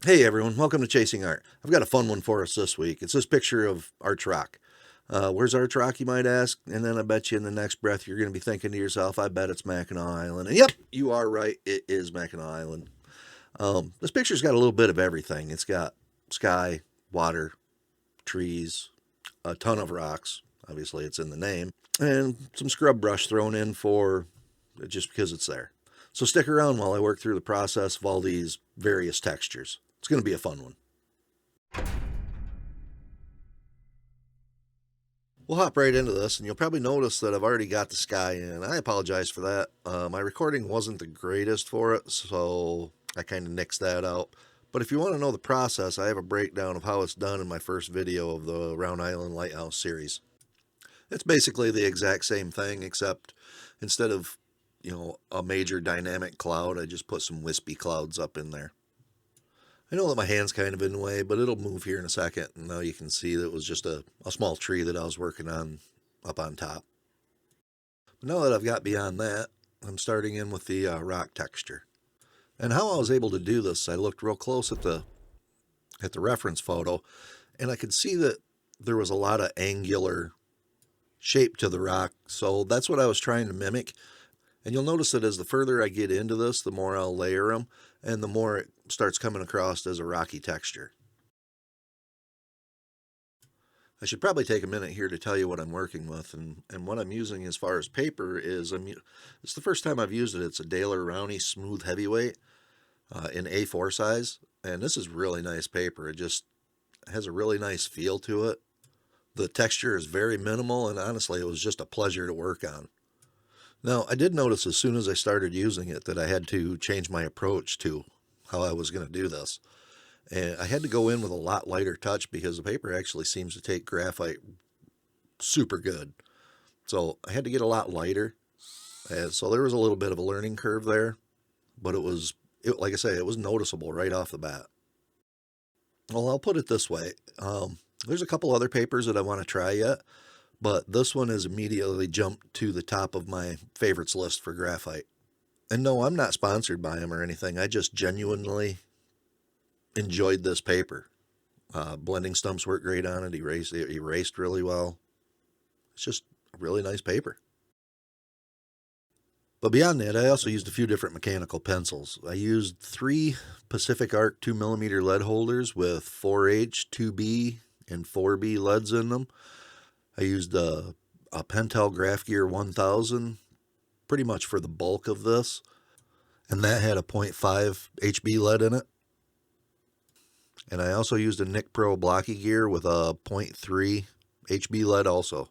Hey everyone, welcome to Chasing Art. I've got a fun one for us this week. It's this picture of Arch Rock. Where's Arch Rock, you might ask? And then I bet you in the next breath you're going to be thinking to yourself, I bet it's Mackinac Island. And yep, you are right, it is Mackinac Island. This picture's got a little bit of everything. It's got sky, water, trees, a ton of rocks. Obviously it's in the name. And some scrub brush thrown in for just because it's there. So stick around while I work through the process of all these various textures. It's going to be a fun one. We'll hop right into this, and you'll probably notice that I've already got the sky in. I apologize for that. My recording wasn't the greatest for it, so I kind of nixed that out. But if you want to know the process, I have a breakdown of how it's done in my first video of the Rowney Island Lighthouse series. It's basically the exact same thing, except instead of, a major dynamic cloud, I just put some wispy clouds up in there. I know that my hand's kind of in the way, but it'll move here in a second. And now you can see that it was just a small tree that I was working on up on top. But now that I've got beyond that, I'm starting in with the rock texture. And how I was able to do this, I looked real close at the reference photo, and I could see that there was a lot of angular shape to the rock. So that's what I was trying to mimic. And you'll notice that as the further I get into this, the more I'll layer them, and the more it starts coming across as a rocky texture. I should probably take a minute here to tell you what I'm working with, and what I'm using as far as paper is, it's the first time I've used it. It's a Daler Rowney Smooth Heavyweight in A4 size, and this is really nice paper. It just has a really nice feel to it. The texture is very minimal, and honestly, it was just a pleasure to work on. Now, I did notice as soon as I started using it that I had to change my approach to how I was going to do this. And I had to go in with a lot lighter touch because the paper actually seems to take graphite super good. So I had to get a lot lighter. And so there was a little bit of a learning curve there, but like I say, it was noticeable right off the bat. Well, I'll put it this way. There's a couple other papers that I want to try yet, but this one has immediately jumped to the top of my favorites list for graphite. And no, I'm not sponsored by them or anything. I just genuinely enjoyed this paper. Blending stumps work great on it. Erased really well. It's just a really nice paper. But beyond that, I also used a few different mechanical pencils. I used 3 Pacific Arc 2mm lead holders with 4H, 2B, and 4B leads in them. I used a Pentel Graph Gear 1000 pretty much for the bulk of this, and that had a 0.5 HB lead in it. And I also used a Nick Pro Blocky Gear with a 0.3 HB lead also.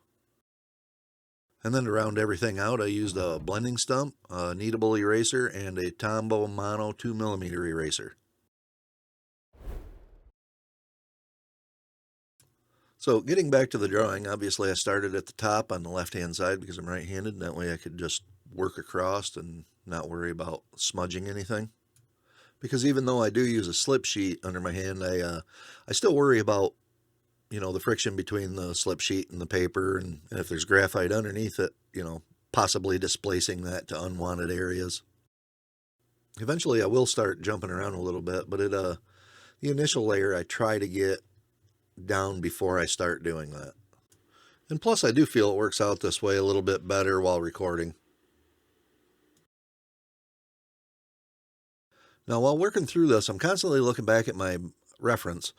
And then to round everything out, I used a blending stump, a kneadable eraser, and a Tombow Mono 2mm eraser. So getting back to the drawing, obviously I started at the top on the left-hand side because I'm right-handed, and that way I could just work across and not worry about smudging anything. Because even though I do use a slip sheet under my hand, I still worry about, the friction between the slip sheet and the paper, and if there's graphite underneath it, possibly displacing that to unwanted areas. Eventually I will start jumping around a little bit, but the initial layer I try to get down before I start doing that. And plus I do feel it works out this way a little bit better while recording. Now while working through this, I'm constantly looking back at my reference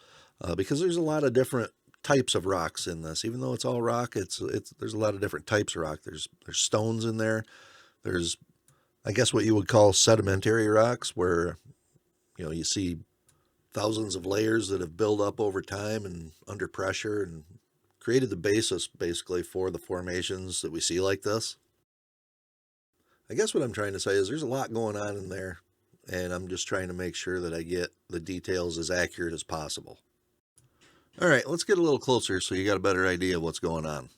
because there's a lot of different types of rocks in this. Even though it's all rock, there's a lot of different types of rock. There's stones in there. There's, I guess, what you would call sedimentary rocks, where you see thousands of layers that have built up over time and under pressure and created the basis basically for the formations that we see like this. I guess what I'm trying to say is there's a lot going on in there, and I'm just trying to make sure that I get the details as accurate as possible. All right, let's get a little closer so you got a better idea of what's going on.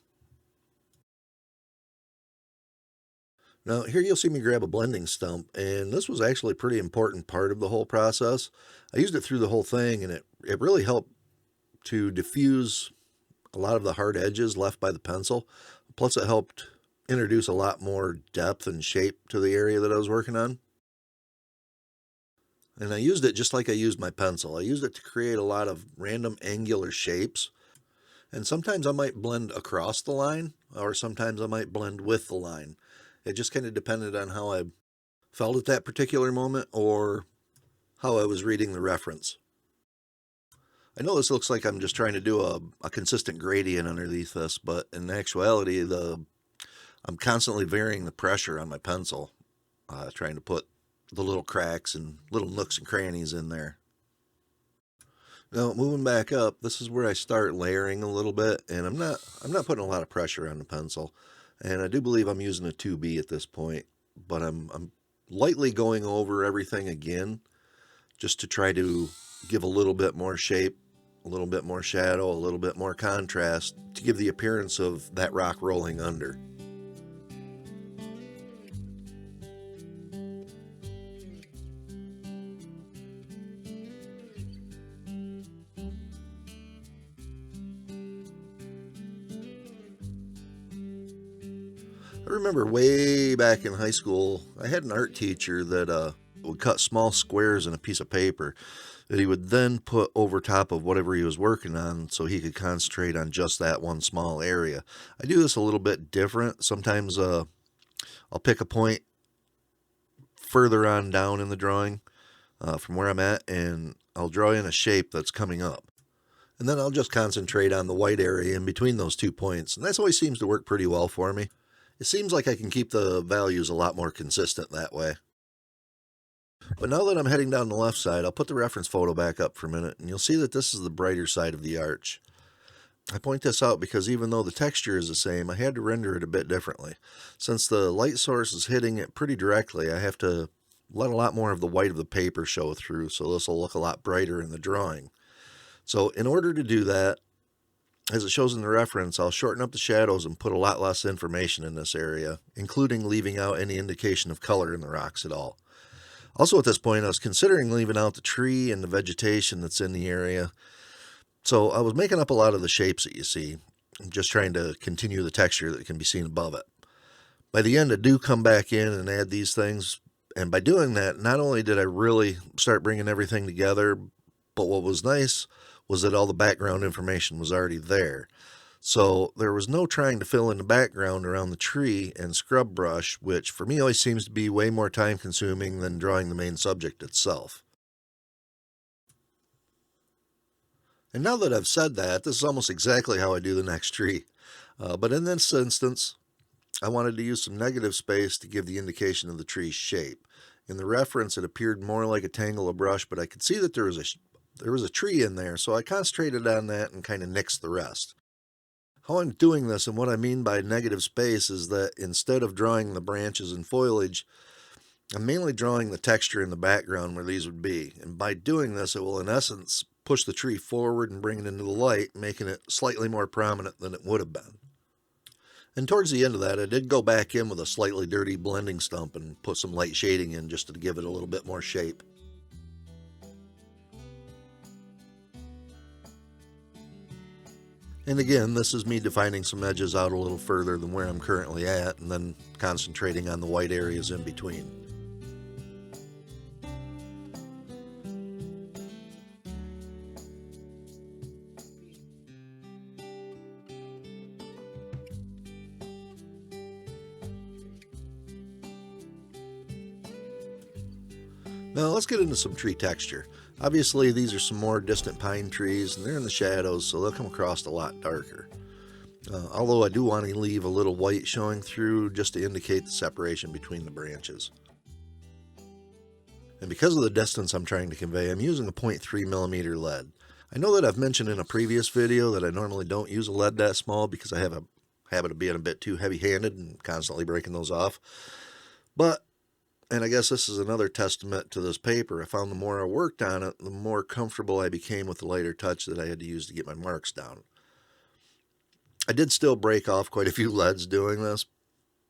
Now here you'll see me grab a blending stump, and this was actually a pretty important part of the whole process. I used it through the whole thing, and it really helped to diffuse a lot of the hard edges left by the pencil. Plus it helped introduce a lot more depth and shape to the area that I was working on. And I used it just like I used my pencil. I used it to create a lot of random angular shapes. And sometimes I might blend across the line, or sometimes I might blend with the line. It just kind of depended on how I felt at that particular moment or how I was reading the reference. I know this looks like I'm just trying to do a consistent gradient underneath this, but in actuality, I'm constantly varying the pressure on my pencil, trying to put the little cracks and little nooks and crannies in there. Now, moving back up, this is where I start layering a little bit, and I'm not putting a lot of pressure on the pencil, and I do believe I'm using a 2B at this point, but I'm lightly going over everything again, just to try to give a little bit more shape, a little bit more shadow, a little bit more contrast to give the appearance of that rock rolling under. I remember way back in high school, I had an art teacher that would cut small squares in a piece of paper that he would then put over top of whatever he was working on so he could concentrate on just that one small area. I do this a little bit different. Sometimes I'll pick a point further on down in the drawing from where I'm at, and I'll draw in a shape that's coming up. And then I'll just concentrate on the white area in between those 2 points, and that always seems to work pretty well for me. It seems like I can keep the values a lot more consistent that way. But now that I'm heading down the left side, I'll put the reference photo back up for a minute, and you'll see that this is the brighter side of the arch. I point this out because even though the texture is the same, I had to render it a bit differently. Since the light source is hitting it pretty directly, I have to let a lot more of the white of the paper show through, so this will look a lot brighter in the drawing. So in order to do that, as it shows in the reference, I'll shorten up the shadows and put a lot less information in this area, including leaving out any indication of color in the rocks at all. Also at this point, I was considering leaving out the tree and the vegetation that's in the area. So I was making up a lot of the shapes that you see, just trying to continue the texture that can be seen above it. By the end, I do come back in and add these things, and by doing that, not only did I really start bringing everything together, but what was nice was that all the background information was already there. So there was no trying to fill in the background around the tree and scrub brush, which for me always seems to be way more time consuming than drawing the main subject itself. And now that I've said that, this is almost exactly how I do the next tree. But in this instance, I wanted to use some negative space to give the indication of the tree's shape. In the reference, it appeared more like a tangle of brush, but I could see that there was a tree in there, so I concentrated on that and kind of nixed the rest. How I'm doing this and what I mean by negative space is that instead of drawing the branches and foliage, I'm mainly drawing the texture in the background where these would be. And by doing this, it will in essence push the tree forward and bring it into the light, making it slightly more prominent than it would have been. And towards the end of that, I did go back in with a slightly dirty blending stump and put some light shading in just to give it a little bit more shape. And again, this is me defining some edges out a little further than where I'm currently at, and then concentrating on the white areas in between. Now let's get into some tree texture. Obviously these are some more distant pine trees and they're in the shadows, so they'll come across a lot darker. Although I do want to leave a little white showing through just to indicate the separation between the branches. And because of the distance I'm trying to convey, I'm using a 0.3mm lead. I know that I've mentioned in a previous video that I normally don't use a lead that small because I have a habit of being a bit too heavy-handed and constantly breaking those off. But and I guess this is another testament to this paper. I found the more I worked on it, the more comfortable I became with the lighter touch that I had to use to get my marks down. I did still break off quite a few leads doing this,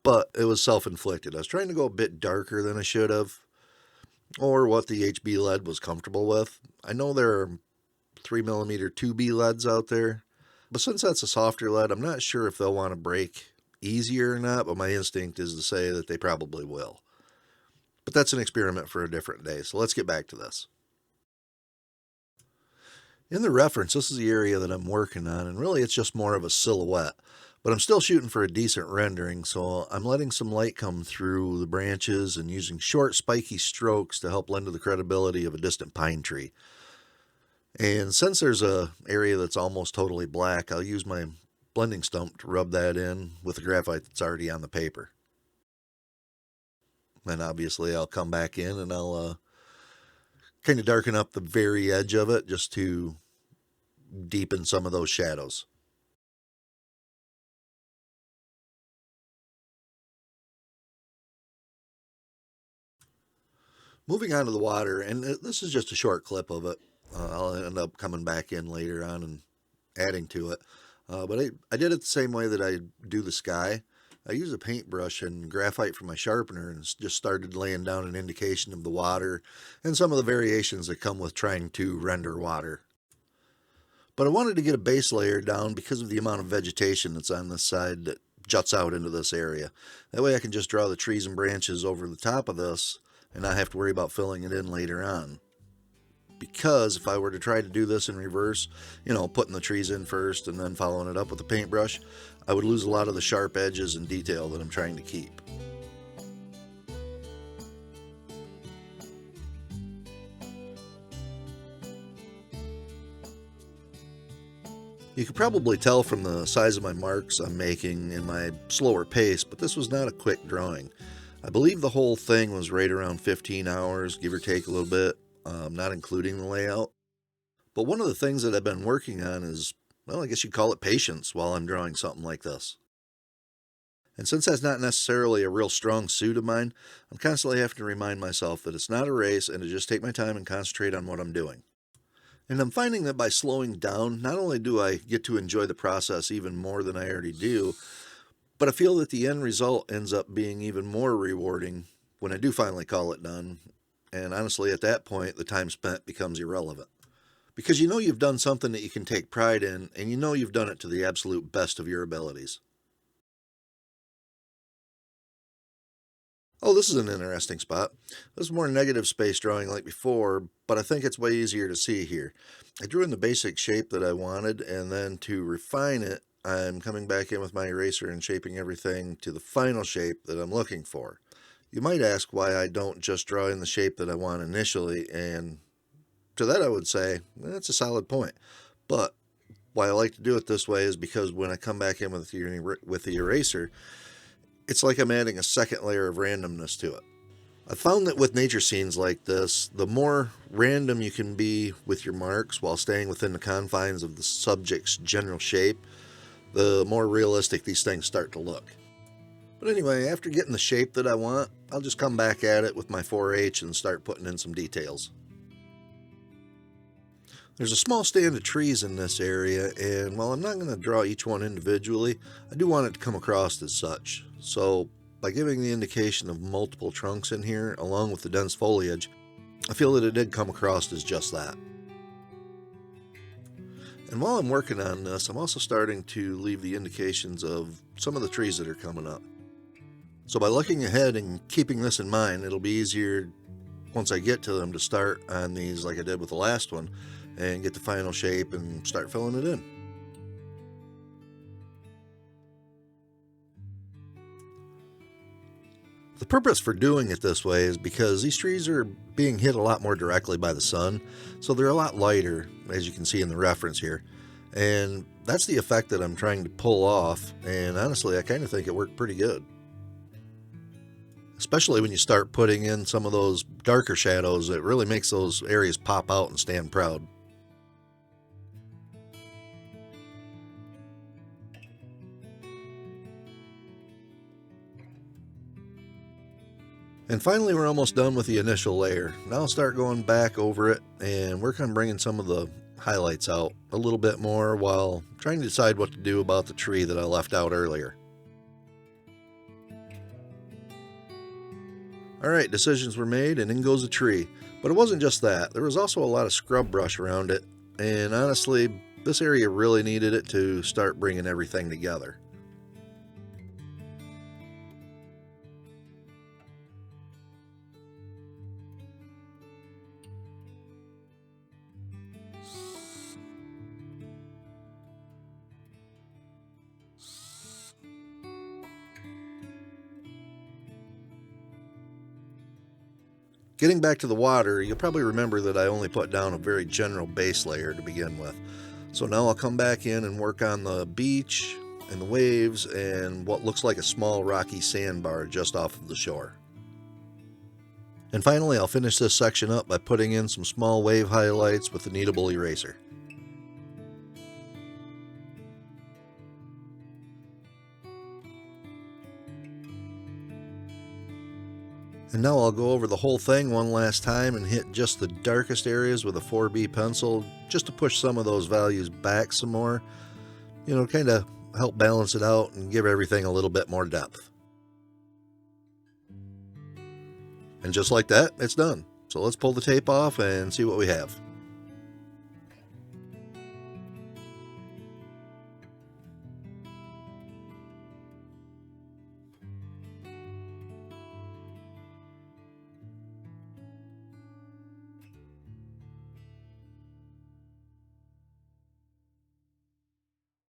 but it was self-inflicted. I was trying to go a bit darker than I should have, or what the HB lead was comfortable with. I know there are 3mm 2B leads out there, but since that's a softer lead, I'm not sure if they'll want to break easier or not, but my instinct is to say that they probably will. But that's an experiment for a different day, so let's get back to this. In the reference, this is the area that I'm working on, and really it's just more of a silhouette. But I'm still shooting for a decent rendering, so I'm letting some light come through the branches and using short, spiky strokes to help lend to the credibility of a distant pine tree. And since there's a area that's almost totally black, I'll use my blending stump to rub that in with the graphite that's already on the paper. Then obviously I'll come back in and I'll kind of darken up the very edge of it just to deepen some of those shadows. Moving on to the water, and this is just a short clip of it. I'll end up coming back in later on and adding to it. But I did it the same way that I do the sky. I use a paintbrush and graphite for my sharpener and just started laying down an indication of the water and some of the variations that come with trying to render water. But I wanted to get a base layer down because of the amount of vegetation that's on this side that juts out into this area. That way I can just draw the trees and branches over the top of this and not have to worry about filling it in later on. Because if I were to try to do this in reverse, putting the trees in first and then following it up with a paintbrush, I would lose a lot of the sharp edges and detail that I'm trying to keep. You could probably tell from the size of my marks I'm making in my slower pace, but this was not a quick drawing. I believe the whole thing was right around 15 hours, give or take a little bit, not including the layout. But one of the things that I've been working on is, well, I guess you'd call it patience while I'm drawing something like this. And since that's not necessarily a real strong suit of mine, I'm constantly having to remind myself that it's not a race and to just take my time and concentrate on what I'm doing. And I'm finding that by slowing down, not only do I get to enjoy the process even more than I already do, but I feel that the end result ends up being even more rewarding when I do finally call it done. And honestly, at that point, the time spent becomes irrelevant. Because you've done something that you can take pride in, and you've done it to the absolute best of your abilities. Oh, this is an interesting spot. This is more negative space drawing like before, but I think it's way easier to see here. I drew in the basic shape that I wanted, and then to refine it, I'm coming back in with my eraser and shaping everything to the final shape that I'm looking for. You might ask why I don't just draw in the shape that I want initially, and to that I would say, that's a solid point. But why I like to do it this way is because when I come back in with the eraser, it's like I'm adding a second layer of randomness to it. I found that with nature scenes like this, the more random you can be with your marks while staying within the confines of the subject's general shape, the more realistic these things start to look. But anyway, after getting the shape that I want, I'll just come back at it with my 4H and start putting in some details. There's a small stand of trees in this area, and while I'm not going to draw each one individually, I do want it to come across as such. So by giving the indication of multiple trunks in here, along with the dense foliage, I feel that it did come across as just that. And while I'm working on this, I'm also starting to leave the indications of some of the trees that are coming up. So by looking ahead and keeping this in mind, it'll be easier once I get to them to start on these like I did with the last one and get the final shape and start filling it in. The purpose for doing it this way is because these trees are being hit a lot more directly by the sun, so they're a lot lighter, as you can see in the reference here. And that's the effect that I'm trying to pull off, and honestly, I kind of think it worked pretty good. Especially when you start putting in some of those darker shadows, it really makes those areas pop out and stand proud. And finally, we're almost done with the initial layer. Now I'll start going back over it and work on bringing some of the highlights out a little bit more while trying to decide what to do about the tree that I left out earlier. Alright, decisions were made and in goes the tree. But it wasn't just that. There was also a lot of scrub brush around it, and honestly, this area really needed it to start bringing everything together. Getting back to the water, you'll probably remember that I only put down a very general base layer to begin with. So now I'll come back in and work on the beach and the waves and what looks like a small rocky sandbar just off of the shore. And finally, I'll finish this section up by putting in some small wave highlights with the kneadable eraser. And now I'll go over the whole thing one last time and hit just the darkest areas with a 4B pencil, just to push some of those values back some more, kind of help balance it out and give everything a little bit more depth. And just like that, it's done. So let's pull the tape off and see what we have.